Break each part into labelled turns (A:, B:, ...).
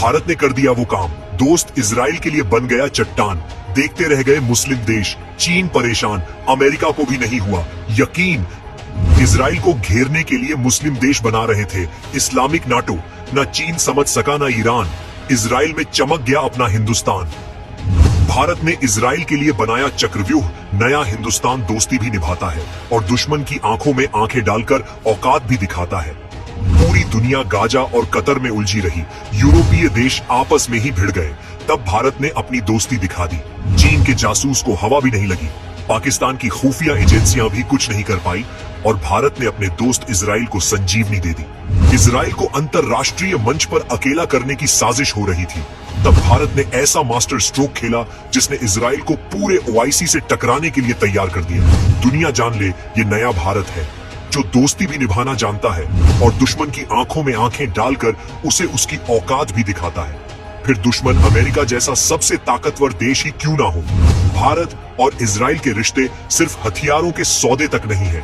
A: भारत ने कर दिया वो काम। दोस्त इजराइल के लिए बन गया चट्टान। देखते रह गए मुस्लिम देश, चीन परेशान, अमेरिका को भी नहीं हुआ यकीन। इजराइल को घेरने के लिए मुस्लिम देश बना रहे थे इस्लामिक नाटो। न चीन समझ सका न ईरान। इजराइल में चमक गया अपना हिंदुस्तान। भारत ने इजराइल के लिए बनाया चक्रव्यूह। नया हिंदुस्तान दोस्ती भी निभाता है और दुश्मन की आंखों में आंखें डालकर औकात भी दिखाता है। पूरी दुनिया गाजा और कतर में उलझी रही। यूरोपीय देश आपस में ही भिड़ गए। तब भारत ने अपनी दोस्ती दिखा दी। चीन के जासूस को हवा भी नहीं लगी। पाकिस्तान की खुफिया एजेंसियां भी कुछ नहीं कर पाई और भारत ने अपने दोस्त इजराइल को संजीवनी दे दी। इजराइल को अंतरराष्ट्रीय मंच पर अकेला करने की साजिश हो रही थी। तब भारत ने ऐसा मास्टर स्ट्रोक खेला जिसने इजराइल को पूरे ओआईसी से टकराने के लिए तैयार कर दिया। दुनिया जान ले ये नया भारत है जो दोस्ती भी निभाना जानता है और दुश्मन की आंखों में आंखें डालकर उसे उसकी औकात भी दिखाता है। फिर दुश्मन अमेरिका जैसा सबसे ताकतवर देश ही क्यों ना हो। भारत और इजराइल के रिश्ते सिर्फ हथियारों के सौदे तक नहीं है,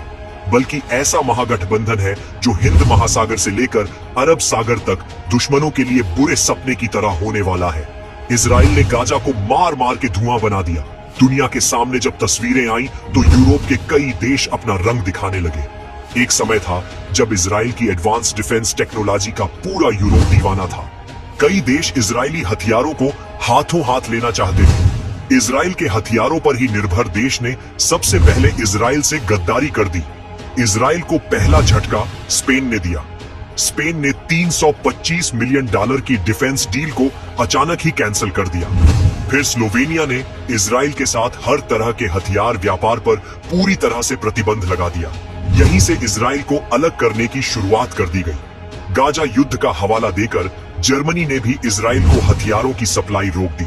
A: बल्कि ऐसा महागठबंधन है जो हिंद महासागर से लेकर अरब सागर तक दुश्मनों के लिए बुरे सपने की तरह होने वाला है। इजराइल ने गाजा को मार मार के धुआं बना दिया। दुनिया के सामने जब तस्वीरें आई तो यूरोप के कई देश अपना रंग दिखाने लगे। एक समय था जब इजराइल की एडवांस डिफेंस टेक्नोलॉजी का पूरा यूरोप दीवाना था। कई देश इजरायली हथियारों को हाथों हाथ लेना चाहते थे। इजराइल के हथियारों पर ही निर्भर देश ने सबसे पहले इजराइल से गद्दारी कर दी। इजराइल को पहला झटका स्पेन ने दिया। स्पेन ने $325 मिलियन की डिफेंस डील को अचानक ही कैंसिल कर दिया। फिर स्लोवेनिया ने इजराइल के साथ हर तरह के हथियार व्यापार पर पूरी तरह से प्रतिबंध लगा दिया। यहीं से इजराइल को अलग करने की शुरुआत कर दी गई। गाजा युद्ध का हवाला देकर जर्मनी ने भी इजराइल को हथियारों की सप्लाई रोक दी।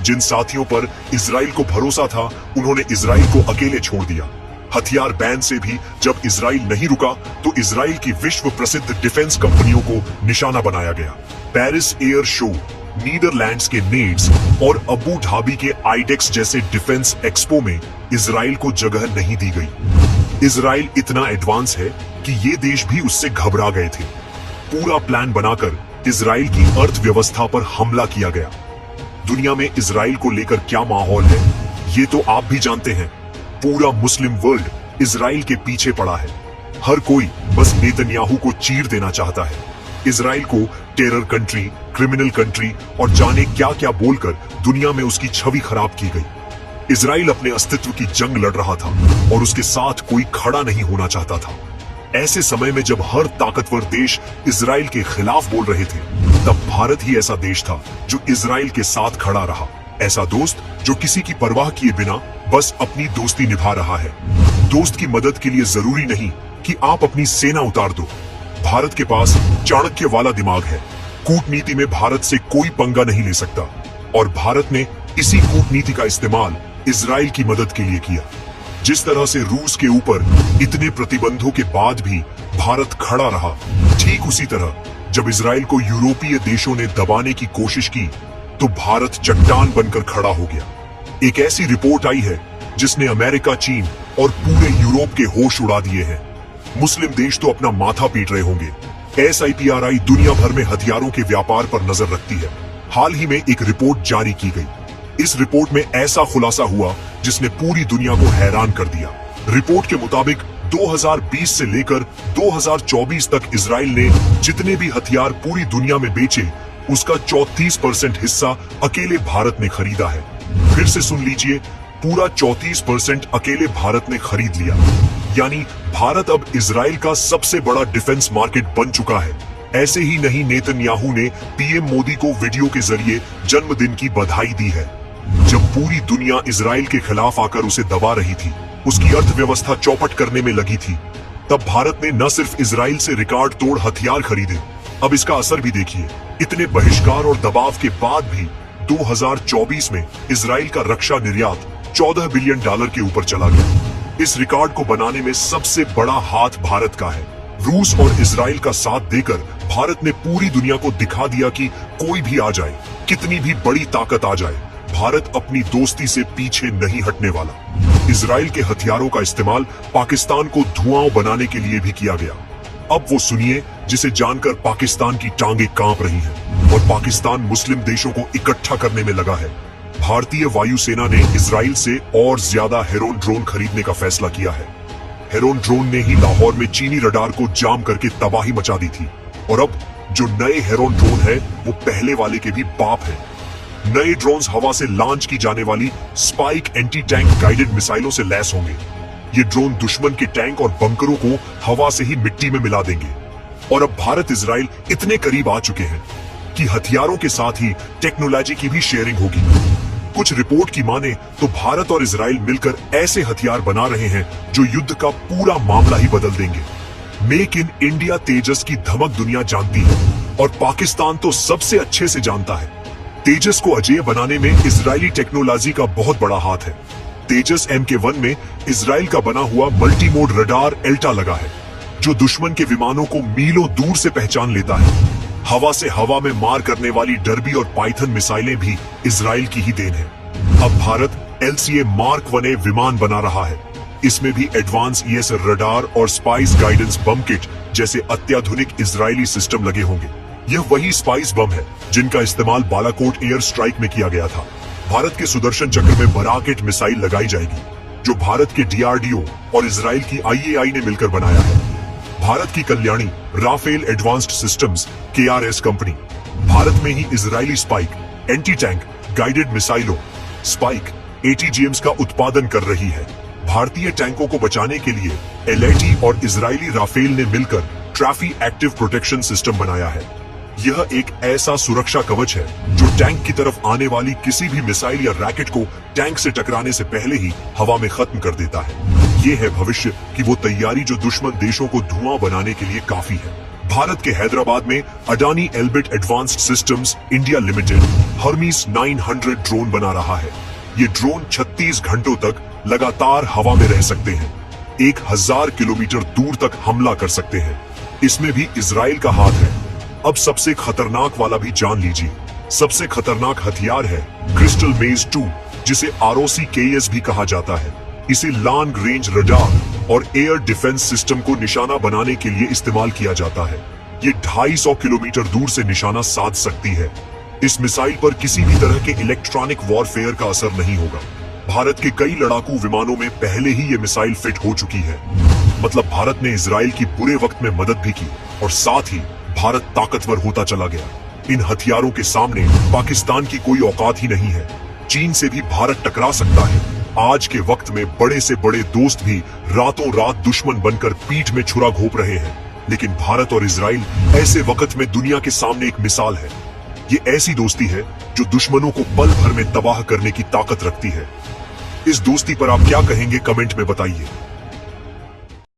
A: जिन साथियों पर इजराइल को भरोसा था उन्होंने इजराइल को अकेले छोड़ दिया। हथियार बैन से भी जब इजराइल नहीं रुका तो इजराइल की विश्व प्रसिद्ध डिफेंस कंपनियों को निशाना बनाया गया। पेरिस एयर शो, नीदरलैंड्स के नेट्स और अबू धाबी के आईडेक्स जैसे डिफेंस एक्सपो में इजराइल को जगह नहीं दी गई। इजराइल इतना एडवांस है कि ये देश भी उससे घबरा गए थे। पूरा प्लान बनाकर इजराइल की अर्थव्यवस्था पर हमला किया गया। दुनिया में इजराइल को लेकर क्या माहौल है ये तो आप भी जानते हैं। पूरा मुस्लिम वर्ल्ड इजराइल के पीछे पड़ा है। हर कोई बस नेतन्याहू को चीर देना चाहता है। इजराइल को टेरर कंट्री, क्रिमिनल कंट्री और जाने क्या क्या बोलकर दुनिया में उसकी छवि खराब की गई। इजराइल अपने अस्तित्व की जंग लड़ रहा था और उसके साथ कोई खड़ा नहीं होना चाहता था। ऐसे समय में जब हर ताकतवर देश इजराइल के खिलाफ बोल रहे थे, तब भारत ही ऐसा देश था जो इजराइल के साथ खड़ा रहा। ऐसा दोस्त जो किसी की परवाह किए बिना बस अपनी दोस्ती निभा रहा है। दोस्त की मदद के लिए जरूरी नहीं कि आप अपनी सेना उतार दो। भारत के पास चाणक्य वाला दिमाग है। कूटनीति में भारत से कोई पंगा नहीं ले सकता और भारत ने इसी कूटनीति का इस्तेमाल इजराइल की मदद के लिए किया। जिस तरह से रूस के ऊपर इतने प्रतिबंधों के बाद भी भारत खड़ा रहा, ठीक उसी तरह जब इजराइल को यूरोपीय देशों ने दबाने की कोशिश की तो भारत चट्टान बनकर खड़ा हो गया। एक ऐसी रिपोर्ट आई है जिसने अमेरिका, चीन और पूरे यूरोप के होश उड़ा दिए हैं। मुस्लिम देश तो अपना माथा पीट रहे होंगे। SIPRI दुनिया भर में हथियारों के व्यापार पर नजर रखती है। हाल ही में एक रिपोर्ट जारी की गई। इस रिपोर्ट में ऐसा खुलासा हुआ जिसने पूरी दुनिया को हैरान कर दिया। रिपोर्ट के मुताबिक 2020 से लेकर 2024 तक इजराइल ने जितने भी हथियार पूरी दुनिया में बेचे, उसका 34% हिस्सा अकेले भारत ने खरीदा है। फिर से सुन लीजिए, पूरा 34% अकेले भारत ने खरीद लिया। यानी भारत अब इजराइल का सबसे बड़ा डिफेंस मार्केट बन चुका है। ऐसे ही नहीं, नेतन्याहू ने PM मोदी को वीडियो के जरिए जन्मदिन की बधाई दी है। जब पूरी दुनिया इजराइल के खिलाफ आकर उसे दबा रही थी, उसकी अर्थव्यवस्था चौपट करने में लगी थी, तब भारत ने न सिर्फ इजराइल से रिकॉर्ड तोड़ हथियार खरीदे, अब इसका असर भी देखिए। इतने बहिष्कार और दबाव के बाद भी 2024 में इजराइल का रक्षा निर्यात $14 बिलियन के ऊपर चला गया। इस रिकॉर्ड को बनाने में सबसे बड़ा हाथ भारत का है। रूस और इजराइल का साथ देकर भारत ने पूरी दुनिया को दिखा दिया कि कोई भी आ जाए, कितनी भी बड़ी ताकत आ जाए, भारत अपनी दोस्ती से पीछे नहीं हटने वाला। इजराइल के हथियारों का इस्तेमाल पाकिस्तान को धुआं बनाने के लिए भी किया गया। अब वो सुनिए जिसे जानकर पाकिस्तान की टांगे कांप रही हैं। और पाकिस्तान मुस्लिम देशों को इकट्ठा करने में लगा है। भारतीय वायुसेना ने इजराइल से और ज्यादा हेरोन ड्रोन खरीदने का फैसला किया है। हेरोन ड्रोन ने ही लाहौर में चीनी रडार को जाम करके तबाही मचा दी थी और अब जो नए हेरोन ड्रोन है वो पहले वाले के भी बाप है। नए ड्रोन्स हवा से लॉन्च की जाने वाली स्पाइक एंटी टैंक गाइडेड मिसाइलों से लैस होंगे। ये ड्रोन दुश्मन के टैंक और बंकरों को हवा से ही मिट्टी में मिला देंगे। और अब भारत इजराइल इतने करीब आ चुके हैं कि हथियारों के साथ ही टेक्नोलॉजी की भी शेयरिंग होगी। कुछ रिपोर्ट की माने तो भारत और इजराइल मिलकर ऐसे हथियार बना रहे हैं जो युद्ध का पूरा मामला ही बदल देंगे। मेक इन इंडिया तेजस की धमक दुनिया जानती है और पाकिस्तान तो सबसे अच्छे से जानता है। तेजस को अजेय बनाने में इजरायली टेक्नोलॉजी का बहुत बड़ा हाथ है। तेजस MK1 में इजराइल का बना हुआ मल्टी मोड रडार एल्टा लगा है जो दुश्मन के विमानों को मीलों दूर से पहचान लेता है। हवा से हवा में मार करने वाली डर्बी और पाइथन मिसाइलें भी इजराइल की ही देन है। अब भारत LCA Mark 1A विमान बना रहा है। इसमें भी एडवांस ES रडार और स्पाइस गाइडेंस बम किट जैसे अत्याधुनिक इजरायली सिस्टम लगे होंगे। यह वही स्पाइस बम है जिनका इस्तेमाल बालाकोट एयर स्ट्राइक में किया गया था। भारत के सुदर्शन चक्र में बराकेट मिसाइल लगाई जाएगी जो भारत के DRDO और इजराइल की IAI ने मिलकर बनाया है। भारत की Kalyani Rafael Advanced Systems KRS company भारत में ही Israeli Spike anti tank guided मिसाइलों स्पाइक ATGMs का उत्पादन कर रही है। भारतीय टैंकों को बचाने के लिए LAT और इजरायली राफेल ने मिलकर ट्रैफी एक्टिव प्रोटेक्शन सिस्टम बनाया है। यह एक ऐसा सुरक्षा कवच है जो टैंक की तरफ आने वाली किसी भी मिसाइल या रैकेट को टैंक से टकराने से पहले ही हवा में खत्म कर देता है। ये है भविष्य की वो तैयारी जो दुश्मन देशों को धुआं बनाने के लिए काफी है। भारत के हैदराबाद में Adani Elbit advanced systems India limited Hermes 900 drone बना रहा है। ये ड्रोन 36 घंटों तक लगातार हवा में रह सकते हैं। 1000 किलोमीटर दूर तक हमला कर सकते हैं। इसमें भी इजराइल का हाथ है। अब सबसे खतरनाक वाला भी जान लीजिए। सबसे खतरनाक हथियार है क्रिस्टल मेज 2 जिसे ROCKS भी कहा जाता है। इसे लॉन्ग रेंज रडार और एयर डिफेंस सिस्टम को निशाना बनाने के लिए इस्तेमाल किया जाता है। ये 250 किलोमीटर दूर से निशाना साध सकती है। इस मिसाइल पर किसी भी तरह के इलेक्ट्रॉनिक वॉरफेयर का असर नहीं होगा। भारत के कई लड़ाकू विमानों में पहले ही ये मिसाइल फिट हो चुकी है। मतलब भारत ने इजराइल की बुरे वक्त में मदद भी की और साथ ही भारत ताकतवर होता चला गया। इन हथियारों के सामने पाकिस्तान की कोई औकात ही नहीं है। चीन से भी भारत टकरा सकता है। आज के वक्त में बड़े से बड़े दोस्त भी रातों रात दुश्मन बनकर पीठ में छुरा घोंप रहे हैं। लेकिन भारत और इजराइल ऐसे वक्त में दुनिया के सामने एक मिसाल है। ये ऐसी दोस्ती है जो दुश्मनों को पल भर में तबाह करने की ताकत रखती है। इस दोस्ती पर आप क्या कहेंगे कमेंट में बताइए।